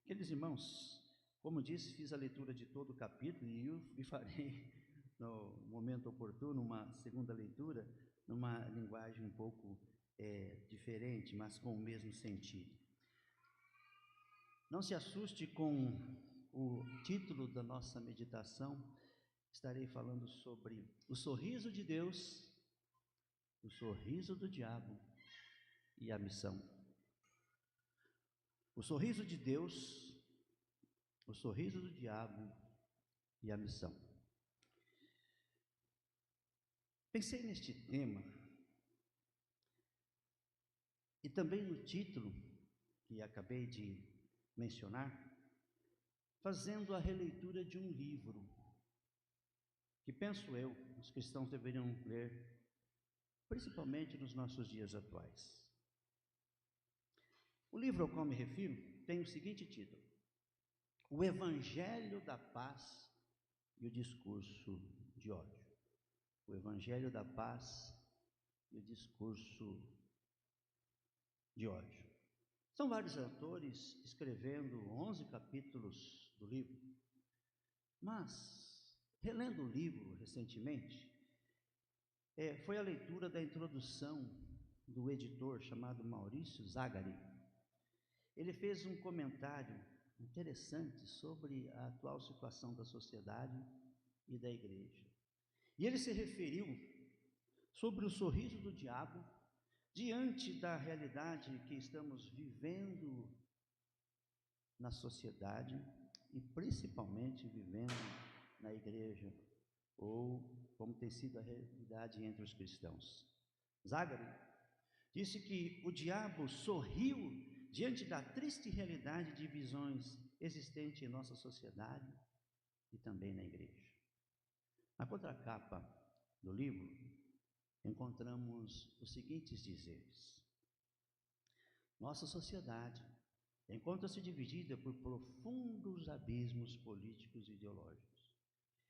Queridos irmãos, como disse, fiz a leitura de todo o capítulo e farei no momento oportuno uma segunda leitura, numa linguagem um pouco diferente, mas com o mesmo sentido. Não se assuste com o título da nossa meditação. Estarei falando sobre o sorriso de Deus, o sorriso do diabo e a missão. O sorriso de Deus, o sorriso do diabo e a missão. Pensei neste tema e também no título que acabei de mencionar, fazendo a releitura de um livro que, penso eu, os cristãos deveriam ler, principalmente nos nossos dias atuais. O livro ao qual me refiro tem o seguinte título: O Evangelho da Paz e o Discurso de Ódio. O Evangelho da Paz e o Discurso de Ódio. São vários autores escrevendo 11 capítulos do livro, mas, relendo o livro recentemente, foi a leitura da introdução do editor chamado Maurício Zagari. Ele fez um comentário interessante sobre a atual situação da sociedade e da igreja. E ele se referiu sobre o sorriso do diabo diante da realidade que estamos vivendo na sociedade e principalmente vivendo na igreja, ou como tem sido a realidade entre os cristãos. Zagari disse que o diabo sorriu diante da triste realidade de visões existente em nossa sociedade e também na igreja. Na contracapa do livro encontramos os seguintes dizeres: nossa sociedade encontra-se dividida por profundos abismos políticos e ideológicos.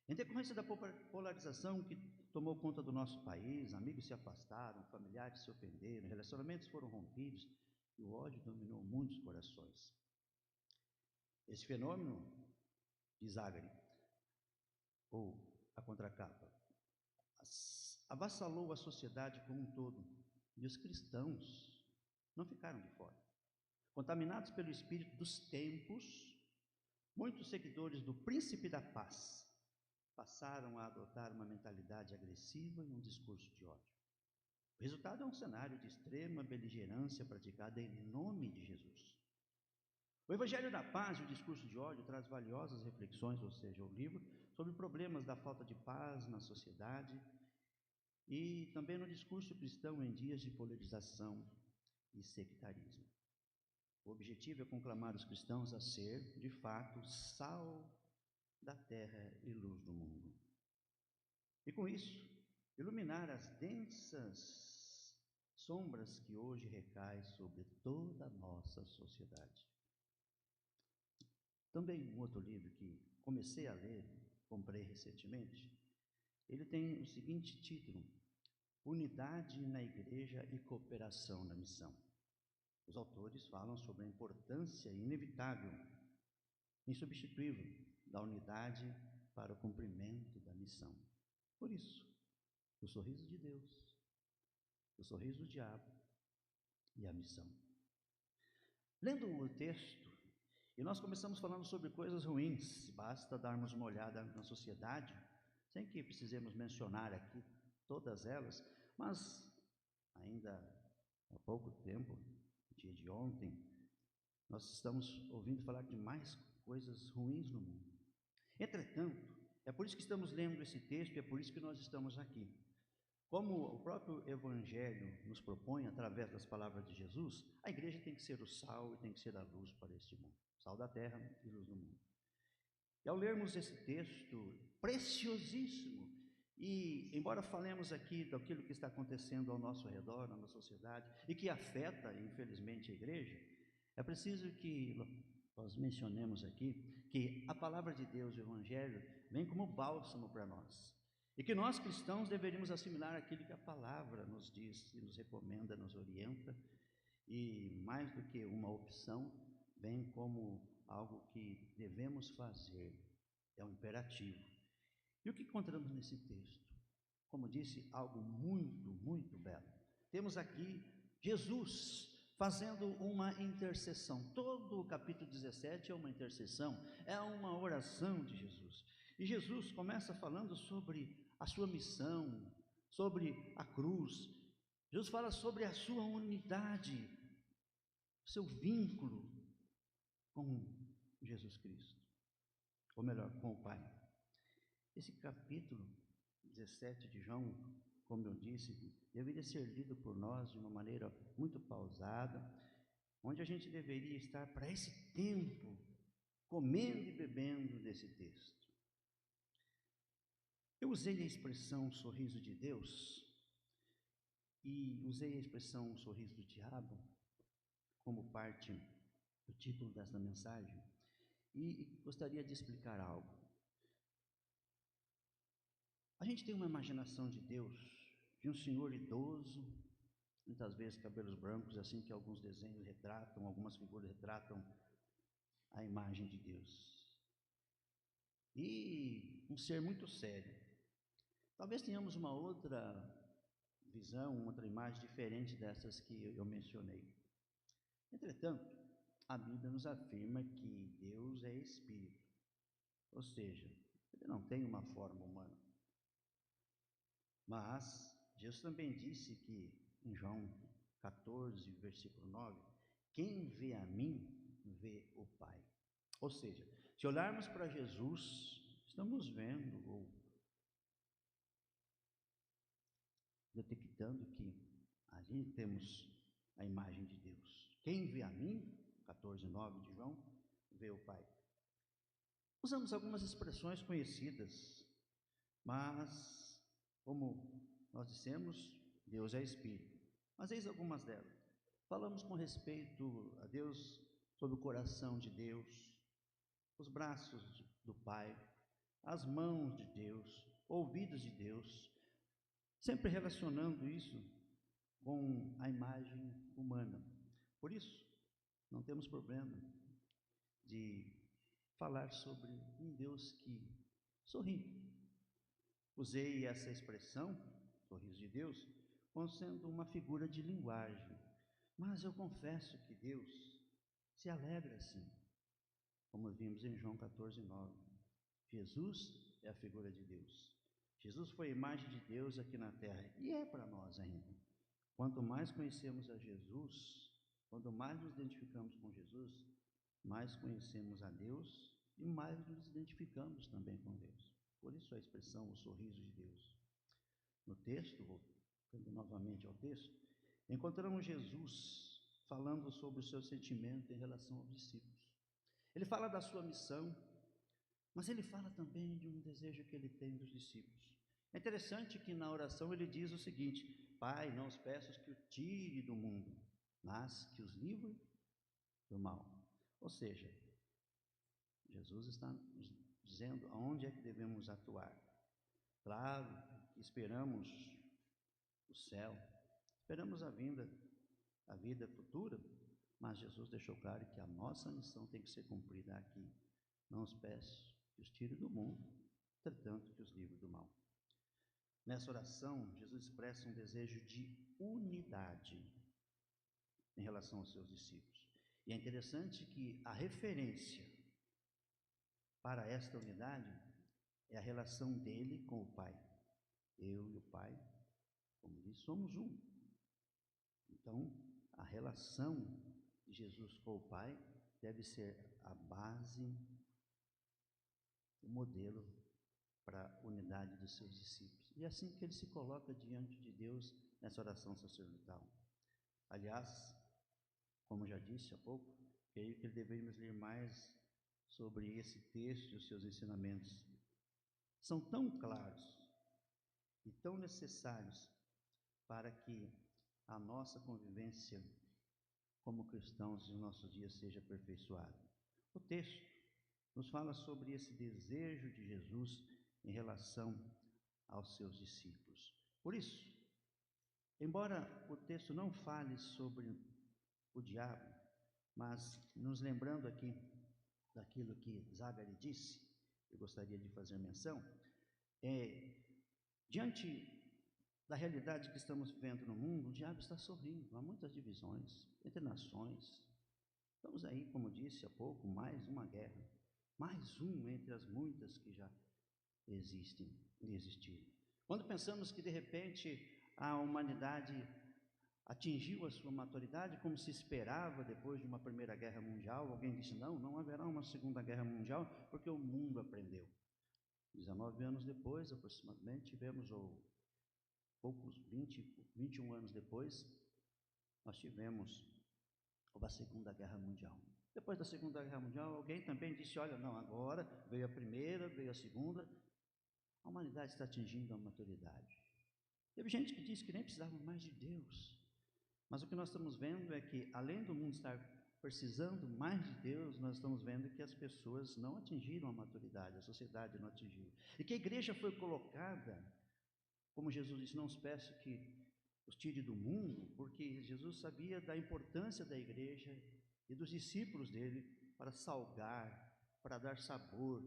Em decorrência da polarização que tomou conta do nosso país, amigos se afastaram, familiares se ofenderam, relacionamentos foram rompidos e o ódio dominou muitos corações. Esse fenômeno, diz Zagari, ou a contracapa, avassalou a sociedade como um todo, e os cristãos não ficaram de fora. Contaminados pelo espírito dos tempos, muitos seguidores do príncipe da paz passaram a adotar uma mentalidade agressiva e um discurso de ódio. O resultado é um cenário de extrema beligerância praticada em nome de Jesus. O Evangelho da Paz e o Discurso de Ódio traz valiosas reflexões, ou seja, o livro, sobre problemas da falta de paz na sociedade e também no discurso cristão em dias de polarização e sectarismo. O objetivo é conclamar os cristãos a ser, de fato, sal da terra e luz do mundo. E com isso, iluminar as densas sombras que hoje recaem sobre toda a nossa sociedade. Também um outro livro que comecei a ler, comprei recentemente, ele tem o seguinte título: Unidade na Igreja e Cooperação na Missão. Os autores falam sobre a importância inevitável, insubstituível, da unidade para o cumprimento da missão. Por isso, o sorriso de Deus, o sorriso do diabo e a missão. Lendo o texto, e nós começamos falando sobre coisas ruins, basta darmos uma olhada na sociedade, sem que precisemos mencionar aqui todas elas, mas ainda há pouco tempo, dia de ontem, nós estamos ouvindo falar de mais coisas ruins no mundo. Entretanto, é por isso que estamos lendo esse texto e é por isso que nós estamos aqui. Como o próprio Evangelho nos propõe, através das palavras de Jesus, a igreja tem que ser o sal e tem que ser a luz para este mundo. Sal da terra e luz do mundo. E ao lermos esse texto preciosíssimo, e embora falemos aqui daquilo que está acontecendo ao nosso redor, na nossa sociedade, e que afeta, infelizmente, a igreja, é preciso que nós mencionemos aqui que a palavra de Deus, o Evangelho, vem como bálsamo para nós. E que nós cristãos deveríamos assimilar aquilo que a palavra nos diz, e nos recomenda, nos orienta, e mais do que uma opção, vem como algo que devemos fazer, é um imperativo. E o que encontramos nesse texto? Como disse, algo muito, muito belo. Temos aqui Jesus fazendo uma intercessão. Todo o capítulo 17 é uma intercessão, é uma oração de Jesus. E Jesus começa falando sobre a sua missão, sobre a cruz. Jesus fala sobre a sua unidade, seu vínculo com Jesus Cristo, ou melhor, com o Pai. Esse capítulo 17 de João, como eu disse, deveria ser lido por nós de uma maneira muito pausada, onde a gente deveria estar para esse tempo, comendo e bebendo desse texto. Eu usei a expressão sorriso de Deus e usei a expressão sorriso do diabo como parte do título desta mensagem e gostaria de explicar algo. A gente tem uma imaginação de Deus, de um senhor idoso, muitas vezes cabelos brancos, assim que alguns desenhos retratam, algumas figuras retratam a imagem de Deus. E um ser muito sério. Talvez tenhamos uma outra visão, outra imagem diferente dessas que eu mencionei. Entretanto, a Bíblia nos afirma que Deus é Espírito, ou seja, Ele não tem uma forma humana. Mas Jesus também disse que, em João 14, versículo 9, quem vê a mim, vê o Pai. Ou seja, se olharmos para Jesus, estamos vendo ou detectando que ali temos a imagem de Deus. Quem vê a mim, 14, 9 de João, vê o Pai. Usamos algumas expressões conhecidas, mas, como nós dissemos, Deus é Espírito. Mas eis algumas delas. Falamos com respeito a Deus, sobre o coração de Deus, os braços do Pai, as mãos de Deus, ouvidos de Deus, sempre relacionando isso com a imagem humana. Por isso, não temos problema de falar sobre um Deus que sorri. Usei essa expressão, sorriso de Deus, como sendo uma figura de linguagem. Mas eu confesso que Deus se alegra sim, como vimos em João 14, 9. Jesus é a figura de Deus. Jesus foi a imagem de Deus aqui na terra e é para nós ainda. Quanto mais conhecemos a Jesus, quanto mais nos identificamos com Jesus, mais conhecemos a Deus e mais nos identificamos também com Deus. Por isso a expressão, o sorriso de Deus. No texto, voltando novamente ao texto, encontramos Jesus falando sobre o seu sentimento em relação aos discípulos. Ele fala da sua missão, mas ele fala também de um desejo que ele tem dos discípulos. É interessante que na oração ele diz o seguinte: Pai, não os peço que o tire do mundo, mas que os livre do mal. Ou seja, Jesus está nos dizendo aonde é que devemos atuar. Claro que esperamos o céu, esperamos a vida futura, mas Jesus deixou claro que a nossa missão tem que ser cumprida aqui. Não os peço que os tire do mundo, entretanto que os livre do mal. Nessa oração, Jesus expressa um desejo de unidade em relação aos seus discípulos. E é interessante que a referência para esta unidade é a relação dele com o Pai. Eu e o Pai, como diz, somos um. Então, a relação de Jesus com o Pai deve ser a base, o modelo para a unidade dos seus discípulos. E é assim que ele se coloca diante de Deus nessa oração sacerdotal. Aliás, como já disse há pouco, creio que deveríamos ler mais sobre esse texto e os seus ensinamentos. São tão claros e tão necessários para que a nossa convivência como cristãos nos nossos dias seja aperfeiçoada. O texto nos fala sobre esse desejo de Jesus em relação aos seus discípulos. Por isso, embora o texto não fale sobre o diabo, mas nos lembrando aqui daquilo que Zagari disse, eu gostaria de fazer menção, diante da realidade que estamos vivendo no mundo, o diabo está sorrindo, há muitas divisões entre nações. Estamos aí, como disse há pouco, mais uma guerra, mais uma entre as muitas que já existem e existiram. Quando pensamos que de repente a humanidade atingiu a sua maturidade, como se esperava depois de uma primeira guerra mundial, alguém disse, não haverá uma segunda guerra mundial, porque o mundo aprendeu. 19 anos depois, aproximadamente, tivemos, ou poucos, 21 anos depois, nós tivemos a Segunda Guerra Mundial. Depois da Segunda Guerra Mundial, alguém também disse, olha, não, agora veio a primeira, veio a segunda, a humanidade está atingindo a maturidade. Teve gente que disse que nem precisava mais de Deus, mas o que nós estamos vendo é que, além do mundo estar precisando mais de Deus, nós estamos vendo que as pessoas não atingiram a maturidade, a sociedade não atingiu. E que a igreja foi colocada, como Jesus disse, não os peço que os tire do mundo, porque Jesus sabia da importância da igreja e dos discípulos dele para salgar, para dar sabor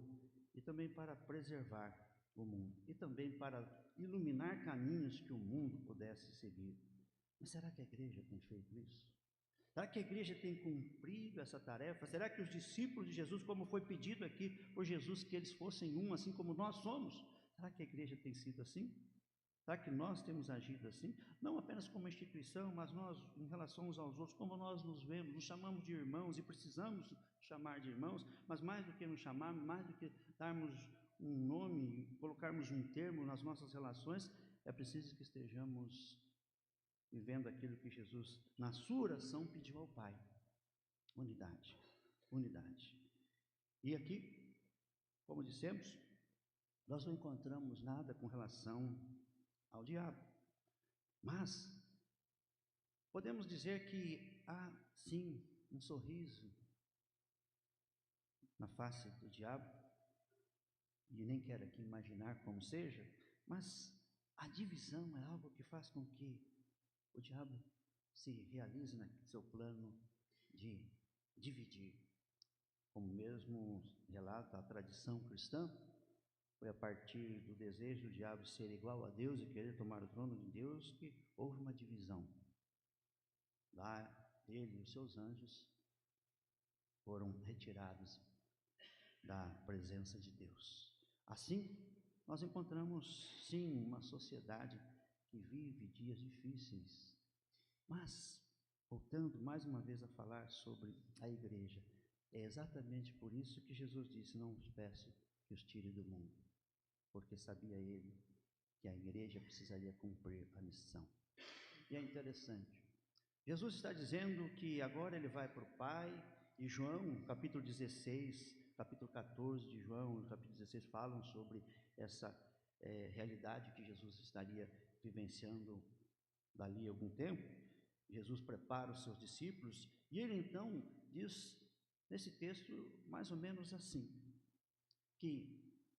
e também para preservar o mundo e também para iluminar caminhos que o mundo pudesse seguir. Mas será que a igreja tem feito isso? Será que a igreja tem cumprido essa tarefa? Será que os discípulos de Jesus, como foi pedido aqui por Jesus, que eles fossem um, assim como nós somos? Será que a igreja tem sido assim? Será que nós temos agido assim? Não apenas como instituição, mas nós, em relação uns aos outros, como nós nos vemos, nos chamamos de irmãos e precisamos chamar de irmãos, mas mais do que nos chamar, mais do que darmos um nome, colocarmos um termo nas nossas relações, é preciso que estejamos vivendo aquilo que Jesus, na sua oração, pediu ao Pai: unidade, unidade. E aqui, como dissemos, nós não encontramos nada com relação ao diabo, mas podemos dizer que há sim um sorriso na face do diabo, e nem quero aqui imaginar como seja, mas a divisão é algo que faz com que o diabo se realize no seu plano de dividir. Como mesmo relata a tradição cristã, foi a partir do desejo do diabo ser igual a Deus e querer tomar o trono de Deus que houve uma divisão. Lá ele e os seus anjos foram retirados da presença de Deus. Assim, nós encontramos sim uma sociedade que vive dias difíceis, mas, voltando mais uma vez a falar sobre a igreja, é exatamente por isso que Jesus disse: não os peço que os tire do mundo, porque sabia ele que a igreja precisaria cumprir a missão. E é interessante, Jesus está dizendo que agora ele vai para o Pai, e João, capítulo 16, capítulo 14 de João, capítulo 16, falam sobre essa realidade que Jesus estaria vivenciando dali a algum tempo. Jesus prepara os seus discípulos, e ele então diz, nesse texto, mais ou menos assim, que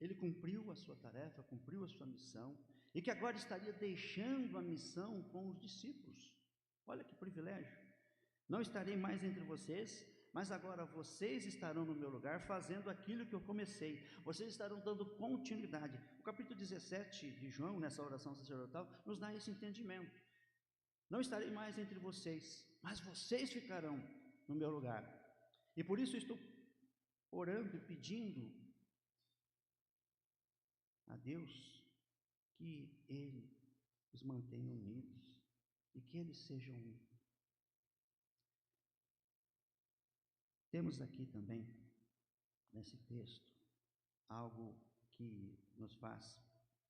ele cumpriu a sua tarefa, cumpriu a sua missão, e que agora estaria deixando a missão com os discípulos. Olha que privilégio! Não estarei mais entre vocês, mas agora vocês estarão no meu lugar fazendo aquilo que eu comecei. Vocês estarão dando continuidade. O capítulo 17 de João, nessa oração sacerdotal, nos dá esse entendimento. Não estarei mais entre vocês, mas vocês ficarão no meu lugar. E por isso estou orando e pedindo a Deus que Ele os mantenha unidos e que eles sejam um. Temos aqui também, nesse texto, algo que nos faz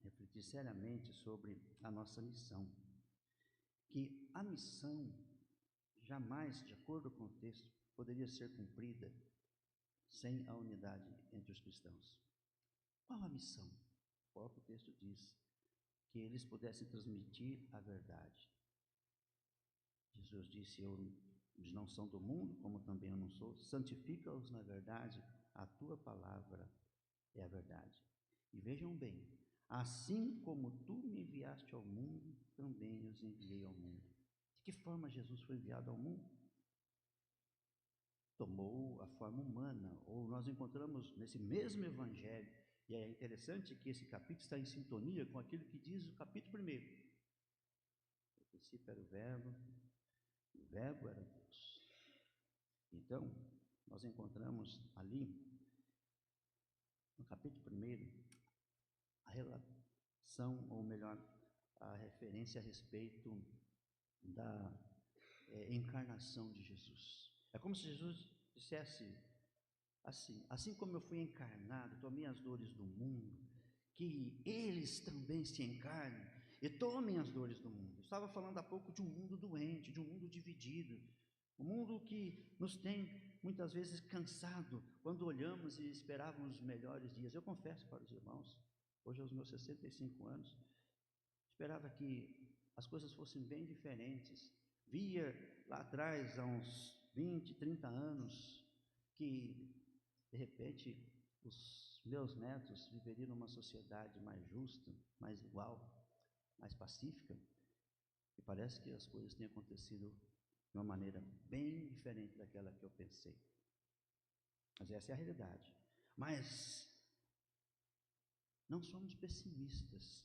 refletir seriamente sobre a nossa missão. Que a missão jamais, de acordo com o texto, poderia ser cumprida sem a unidade entre os cristãos. Qual a missão? O próprio texto diz que eles pudessem transmitir a verdade. Jesus disse: eles não são do mundo, como também eu não sou. Santifica-os na verdade, a tua palavra é a verdade. E vejam bem, assim como tu me enviaste ao mundo, também os enviei ao mundo. De que forma Jesus foi enviado ao mundo? tomou a forma humana, ou nós encontramos nesse mesmo evangelho, e é interessante que esse capítulo está em sintonia com aquilo que diz o capítulo 1. No princípio era o Verbo era Deus. Então, nós encontramos ali, no capítulo 1, a relação, ou melhor, a referência a respeito da encarnação de Jesus. É como se Jesus dissesse assim como eu fui encarnado, tomei as dores do mundo, que eles também se encarnem e tomem as dores do mundo. Eu estava falando há pouco de um mundo doente, de um mundo dividido, um mundo que nos tem muitas vezes cansado quando olhamos e esperávamos os melhores dias. Eu confesso para os irmãos, hoje aos meus 65 anos, esperava que as coisas fossem bem diferentes. Via lá atrás, há uns 20, 30 anos, que de repente os meus netos viveriam numa sociedade mais justa, mais igual, mais pacífica, e parece que as coisas têm acontecido de uma maneira bem diferente daquela que eu pensei. Mas essa é a realidade. Mas não somos pessimistas,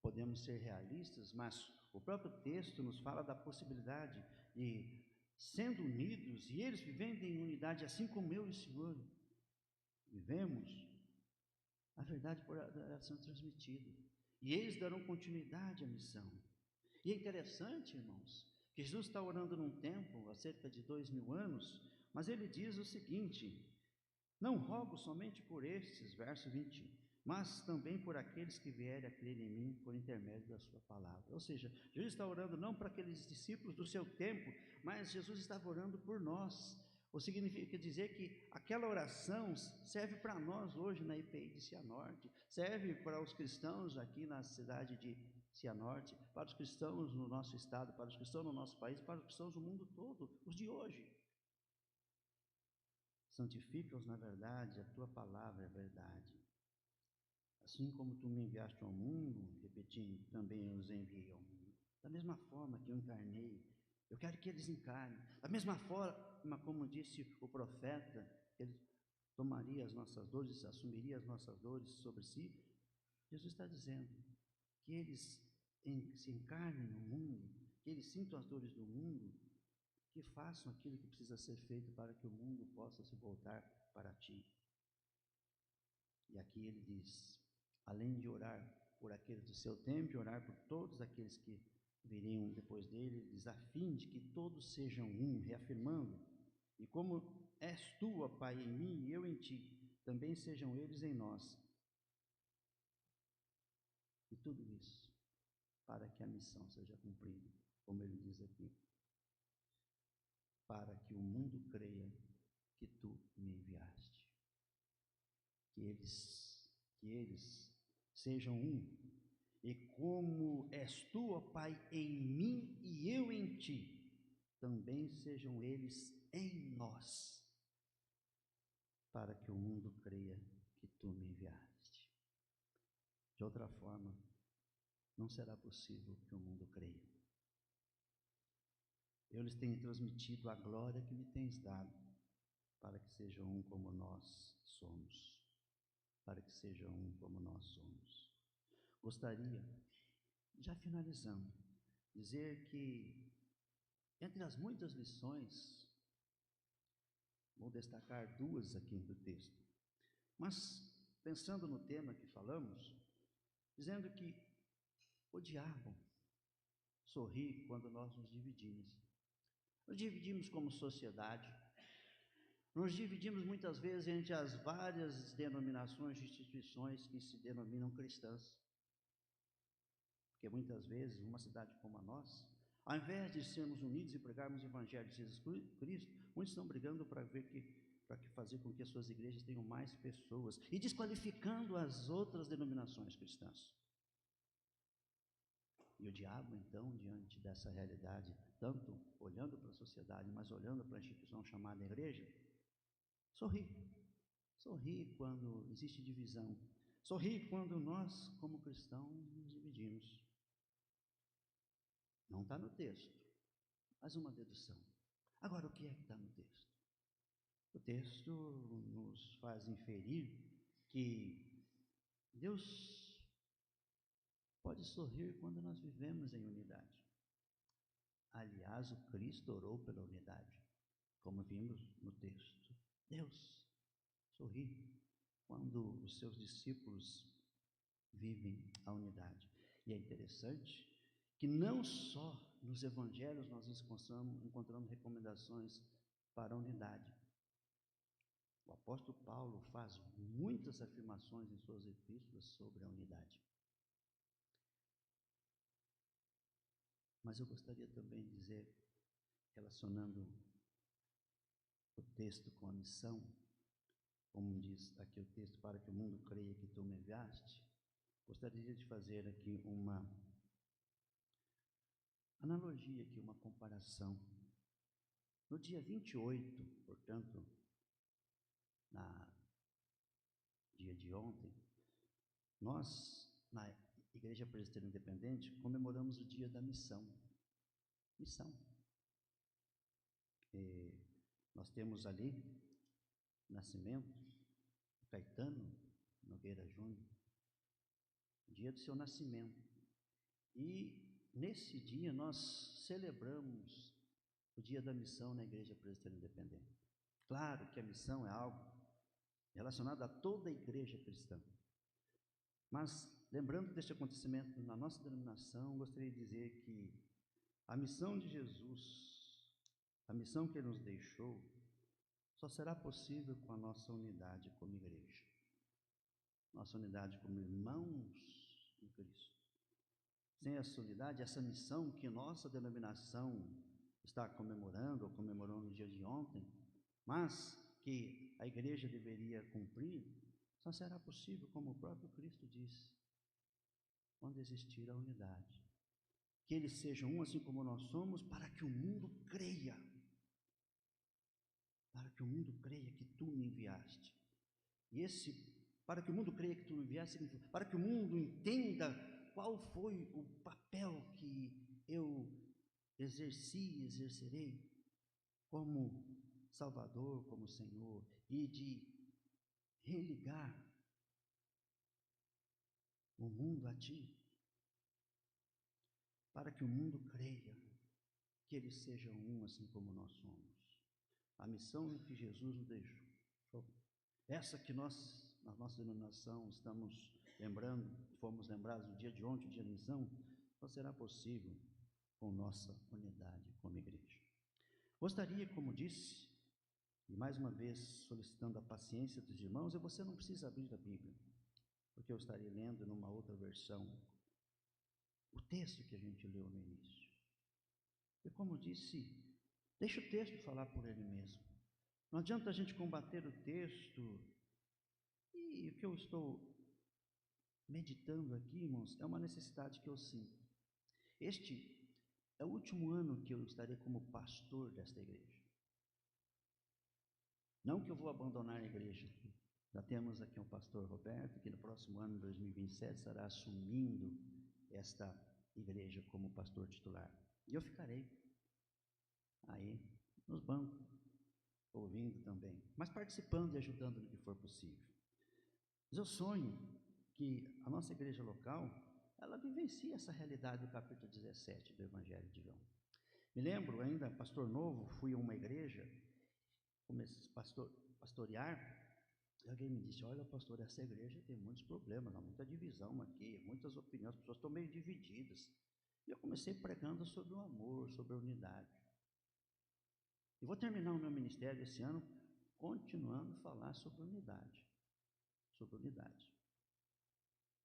podemos ser realistas, mas o próprio texto nos fala da possibilidade de, sendo unidos, e eles vivendo em unidade, assim como eu e o Senhor vivemos, a verdade poderá ser transmitida, e eles darão continuidade à missão. E é interessante, irmãos, que Jesus está orando num tempo, há cerca de 2000 anos, mas ele diz o seguinte: não rogo somente por estes, verso 20, mas também por aqueles que vierem a crer em mim por intermédio da sua palavra. Ou seja, Jesus está orando não para aqueles discípulos do seu tempo, mas Jesus estava orando por nós. O significa dizer que aquela oração serve para nós hoje na IPI de Cianorte, serve para os cristãos aqui na cidade de Cianorte, para os cristãos no nosso estado, para os cristãos no nosso país, para os cristãos no mundo todo, os de hoje. Santifica-os na verdade, a tua palavra é verdade. Assim como tu me enviaste ao mundo, repetindo, também eu os enviei ao mundo. Da mesma forma que eu encarnei, eu quero que eles encarnem. Da mesma forma como disse o profeta, ele tomaria as nossas dores, assumiria as nossas dores sobre si. Jesus está dizendo que eles se encarnem no mundo, que eles sintam as dores do mundo, que façam aquilo que precisa ser feito para que o mundo possa se voltar para ti. E aqui ele diz, além de orar por aqueles do seu tempo e orar por todos aqueles que viriam depois dele, ele diz, a fim de que todos sejam um, reafirmando, e como és tu, ó Pai, em mim e eu em ti, também sejam eles em nós. E tudo isso para que a missão seja cumprida, como ele diz aqui, para que o mundo creia que tu me enviaste. Que eles sejam um, e como és tu, ó Pai, em mim e eu em ti, também sejam eles em nós, para que o mundo creia que tu me enviaste. De outra forma, não será possível que o mundo creia. Eu lhes tenho transmitido a glória que me tens dado, para que sejam um como nós somos. Para que sejam um como nós somos. Gostaria, já finalizando, dizer que, entre as muitas lições, vou destacar duas aqui do texto, mas pensando no tema que falamos, dizendo que o diabo sorri quando nós nos dividimos. Nos dividimos como sociedade, nos dividimos muitas vezes entre as várias denominações e instituições que se denominam cristãs. Porque muitas vezes, uma cidade como a nossa, ao invés de sermos unidos e pregarmos o Evangelho de Jesus Cristo, muitos estão brigando para fazer com que as suas igrejas tenham mais pessoas e desqualificando as outras denominações cristãs. E o diabo, então, diante dessa realidade, tanto olhando para a sociedade, mas olhando para a instituição chamada igreja, sorri quando existe divisão, sorri quando nós, como cristãos, nos dividimos. Não está no texto, mas uma dedução. Agora, o que é que está no texto? O texto nos faz inferir que Deus pode sorrir quando nós vivemos em unidade. Aliás, o Cristo orou pela unidade, como vimos no texto. Deus sorri quando os seus discípulos vivem a unidade. E é interessante que não só nos evangelhos nós encontramos recomendações para a unidade. O apóstolo Paulo faz muitas afirmações em suas epístolas sobre a unidade. Mas eu gostaria também de dizer, relacionando o texto com a missão, como diz aqui o texto, para que o mundo creia que tu me enviaste, gostaria de fazer aqui uma analogia, aqui, uma comparação. No dia 28, portanto, dia de ontem, nós, na Igreja Presbiteriana Independente, comemoramos o dia da missão. Missão. Nós temos ali nascimento, Caetano Nogueira Júnior, dia do seu nascimento. E nesse dia nós celebramos o dia da missão na Igreja Presbiteriana Independente. Claro que a missão é algo relacionado a toda a igreja cristã. Mas, lembrando deste acontecimento na nossa denominação, gostaria de dizer que a missão de Jesus, a missão que Ele nos deixou, só será possível com a nossa unidade como igreja. Nossa unidade como irmãos em Cristo. Sem essa unidade, essa missão que nossa denominação está comemorando, ou comemorou no dia de ontem, mas que a igreja deveria cumprir, só será possível, como o próprio Cristo disse, quando existir a unidade. Que eles sejam um assim como nós somos, para que o mundo creia. Para que o mundo creia que tu me enviaste. E para que o mundo creia que tu me enviaste, para que o mundo entenda qual foi o papel que eu exercerei como Salvador, como Senhor, e de religar o mundo a ti, para que o mundo creia que eles sejam um assim como nós somos. A missão que Jesus nos deixou, essa que nós, na nossa denominação, estamos lembrando, fomos lembrados no dia de ontem, o dia da missão, só será possível com nossa unidade como igreja. Gostaria, como disse, e mais uma vez solicitando a paciência dos irmãos, e você não precisa abrir a Bíblia, porque eu estarei lendo numa outra versão o texto que a gente leu no início. E como disse, deixa o texto falar por ele mesmo. Não adianta a gente combater o texto. E o que eu estou meditando aqui, irmãos, é uma necessidade que eu sinto. Este é o último ano que eu estarei como pastor desta igreja. Não que eu vou abandonar a igreja. Já temos aqui um pastor Roberto, que no próximo ano, 2027, estará assumindo esta igreja como pastor titular. E eu ficarei aí nos bancos, ouvindo também, mas participando e ajudando no que for possível. Mas eu sonho que a nossa igreja local, ela vivencie essa realidade do capítulo 17 do Evangelho de João. Me lembro, ainda pastor novo, fui a uma igreja, comecei a pastorear, e alguém me disse, olha pastor, essa igreja tem muitos problemas, há muita divisão aqui, muitas opiniões, as pessoas estão meio divididas. E eu comecei pregando sobre o amor, sobre a unidade. E vou terminar o meu ministério esse ano continuando a falar sobre unidade. Sobre unidade.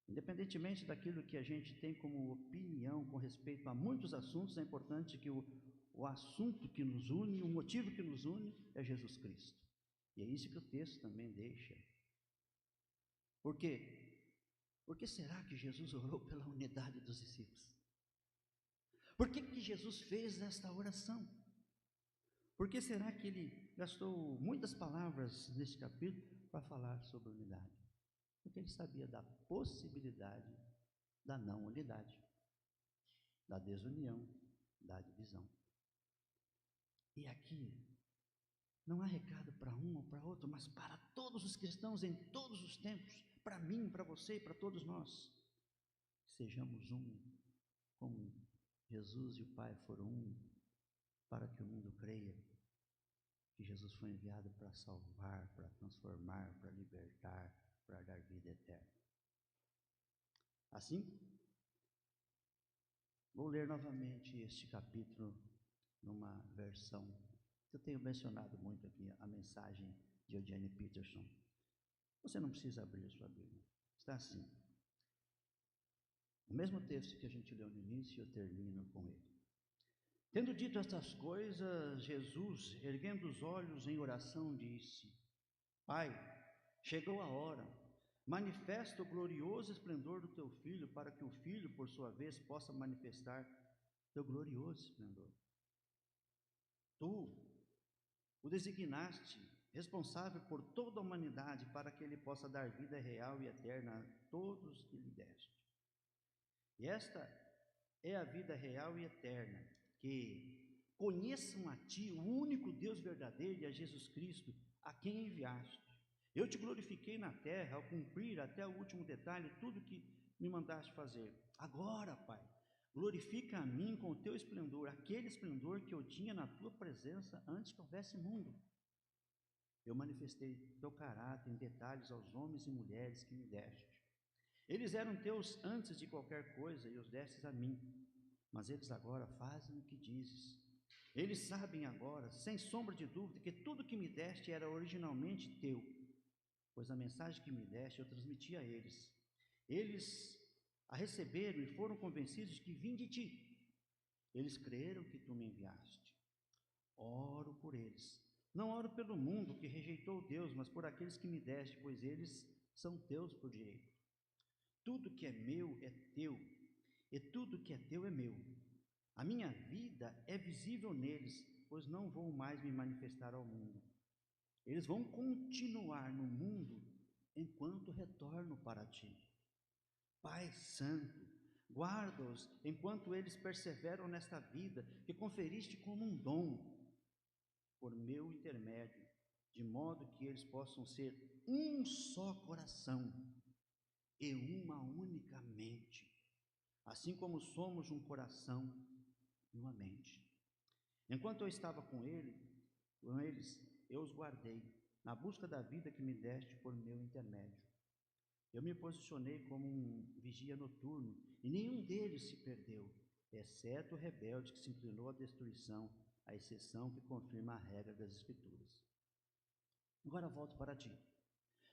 Independentemente daquilo que a gente tem como opinião com respeito a muitos assuntos, é importante que o assunto que nos une, o motivo que nos une é Jesus Cristo. E é isso que o texto também deixa. Por quê? Por que será que Jesus orou pela unidade dos discípulos? Por que Jesus fez esta oração? Por que será que ele gastou muitas palavras neste capítulo para falar sobre unidade? Porque ele sabia da possibilidade da não unidade, da desunião, da divisão. E aqui Não há recado para um ou para outro, mas para todos os cristãos em todos os tempos, para mim, para você e para todos nós. Sejamos um, como Jesus e o Pai foram um, para que o mundo creia que Jesus foi enviado para salvar, para transformar, para libertar, para dar vida eterna. Assim, vou ler novamente este capítulo numa versão que eu tenho mencionado muito aqui, a mensagem de Eugene Peterson. Você não precisa abrir a sua Bíblia. Está assim. O mesmo texto que a gente leu no início, eu termino com ele. Tendo dito estas coisas, Jesus, erguendo os olhos em oração, disse: Pai, chegou a hora, manifesta o glorioso esplendor do teu Filho, para que o Filho, por sua vez, possa manifestar teu glorioso esplendor. Tu o designaste responsável por toda a humanidade, para que ele possa dar vida real e eterna a todos que lhe deste. E esta é a vida real e eterna, que conheçam a ti, o único Deus verdadeiro, e a Jesus Cristo, a quem enviaste. Eu te glorifiquei na terra, ao cumprir até o último detalhe tudo que me mandaste fazer. Agora, Pai, glorifica a mim com o teu esplendor, aquele esplendor que eu tinha na tua presença antes que houvesse mundo. Eu manifestei teu caráter em detalhes aos homens e mulheres que me deste. Eles eram teus antes de qualquer coisa e os destes a mim, mas eles agora fazem o que dizes. Eles sabem agora, sem sombra de dúvida, que tudo que me deste era originalmente teu, pois a mensagem que me deste eu transmiti a eles. Eles a receberam e foram convencidos de que vim de ti. Eles creram que tu me enviaste. Oro por eles. Não oro pelo mundo que rejeitou Deus, mas por aqueles que me deste, pois eles são teus por direito. Tudo que é meu é teu, e tudo que é teu é meu. A minha vida é visível neles, pois não vou mais me manifestar ao mundo. Eles vão continuar no mundo enquanto retorno para ti. Pai Santo, guarda-os enquanto eles perseveram nesta vida que conferiste como um dom, por meu intermédio, de modo que eles possam ser um só coração e uma única mente, assim como somos um coração e uma mente. Enquanto eu estava com eles, eu os guardei, na busca da vida que me deste por meu intermédio. Eu me posicionei como um vigia noturno, e nenhum deles se perdeu, exceto o rebelde que se inclinou à destruição, a exceção que confirma a regra das Escrituras. Agora volto para ti.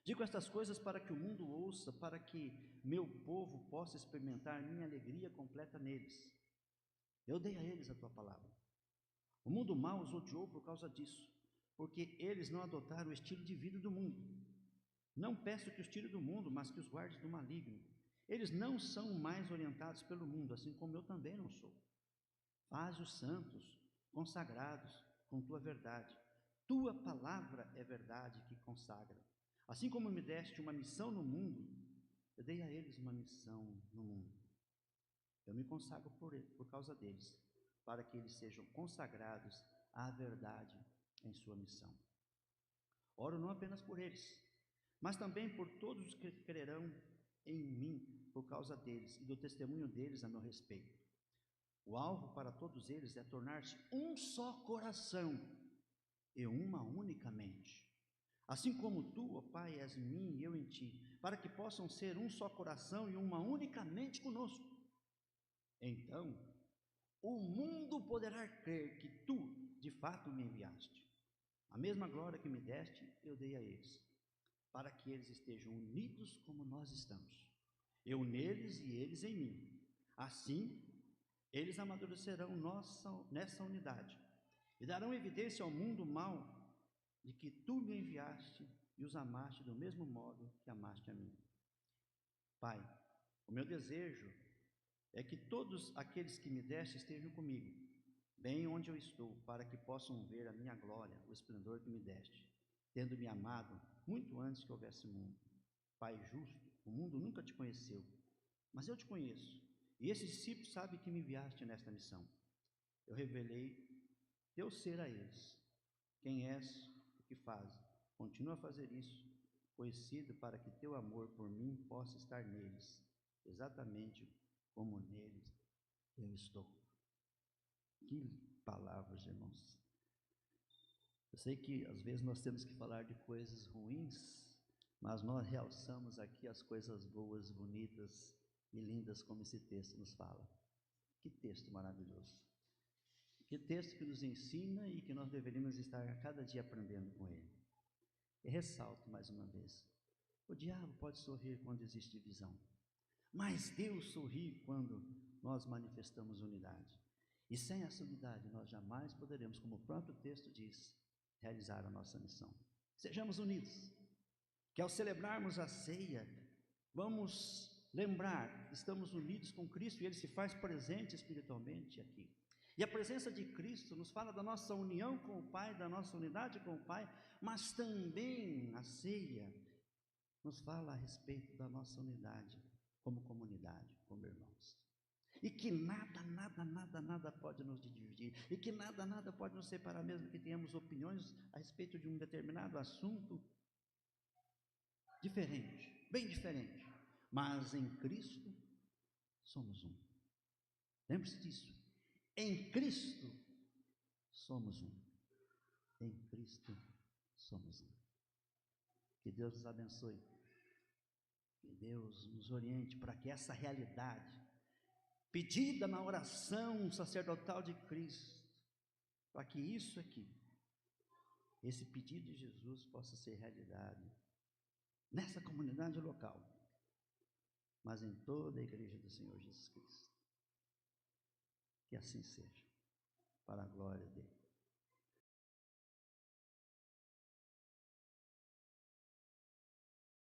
Digo estas coisas para que o mundo ouça, para que meu povo possa experimentar minha alegria completa neles. Eu dei a eles a tua palavra. O mundo mau os odiou por causa disso, porque eles não adotaram o estilo de vida do mundo. Não peço que os tire do mundo, mas que os guarde do maligno. Eles não são mais orientados pelo mundo, assim como eu também não sou. Faz-os santos, consagrados com tua verdade. Tua palavra é verdade que consagra. Assim como me deste uma missão no mundo, eu dei a eles uma missão no mundo. Eu me consagro por causa deles, para que eles sejam consagrados à verdade em sua missão. Oro não apenas por eles, mas também por todos os que crerão em mim por causa deles e do testemunho deles a meu respeito. O alvo para todos eles é tornar-se um só coração e uma única mente. Assim como tu, ó Pai, és em mim e eu em ti, para que possam ser um só coração e uma única mente conosco. Então, o mundo poderá crer que tu, de fato, me enviaste. A mesma glória que me deste, eu dei a eles, para que eles estejam unidos como nós estamos. Eu neles e eles em mim. Assim, eles amadurecerão nessa unidade e darão evidência ao mundo mau de que tu me enviaste e os amaste do mesmo modo que amaste a mim. Pai, o meu desejo é que todos aqueles que me deste estejam comigo, bem onde eu estou, para que possam ver a minha glória, o esplendor que me deste, tendo me amado muito antes que houvesse mundo. Pai justo, o mundo nunca te conheceu, mas eu te conheço, e esses discípulos sabem que me enviaste nesta missão. Eu revelei teu ser a eles, quem és que fazes. Continua a fazer isso, pois cedo para que teu amor por mim possa estar neles, exatamente como neles eu estou. Que palavras, irmãos. Eu sei que às vezes nós temos que falar de coisas ruins, mas nós realçamos aqui as coisas boas, bonitas e lindas como esse texto nos fala. Que texto maravilhoso. Que texto que nos ensina e que nós deveríamos estar a cada dia aprendendo com ele. E ressalto mais uma vez, o diabo pode sorrir quando existe divisão, mas Deus sorri quando nós manifestamos unidade. E sem essa unidade nós jamais poderemos, como o próprio texto diz, realizar a nossa missão. Sejamos unidos, que ao celebrarmos a ceia, vamos lembrar que estamos unidos com Cristo e Ele se faz presente espiritualmente aqui. E a presença de Cristo nos fala da nossa união com o Pai, da nossa unidade com o Pai, mas também a ceia nos fala a respeito da nossa unidade como comunidade, como irmãos. E que nada pode nos dividir, e que nada pode nos separar, mesmo que tenhamos opiniões a respeito de um determinado assunto diferente, bem diferente, mas em Cristo somos um. Lembre-se disso. Em Cristo somos um. Em Cristo somos um. Que Deus nos abençoe. Que Deus nos oriente para que essa realidade, pedida na oração sacerdotal de Cristo, para que isso aqui, esse pedido de Jesus possa ser realidade nessa comunidade local, mas em toda a igreja do Senhor Jesus Cristo. Que assim seja, para a glória dele.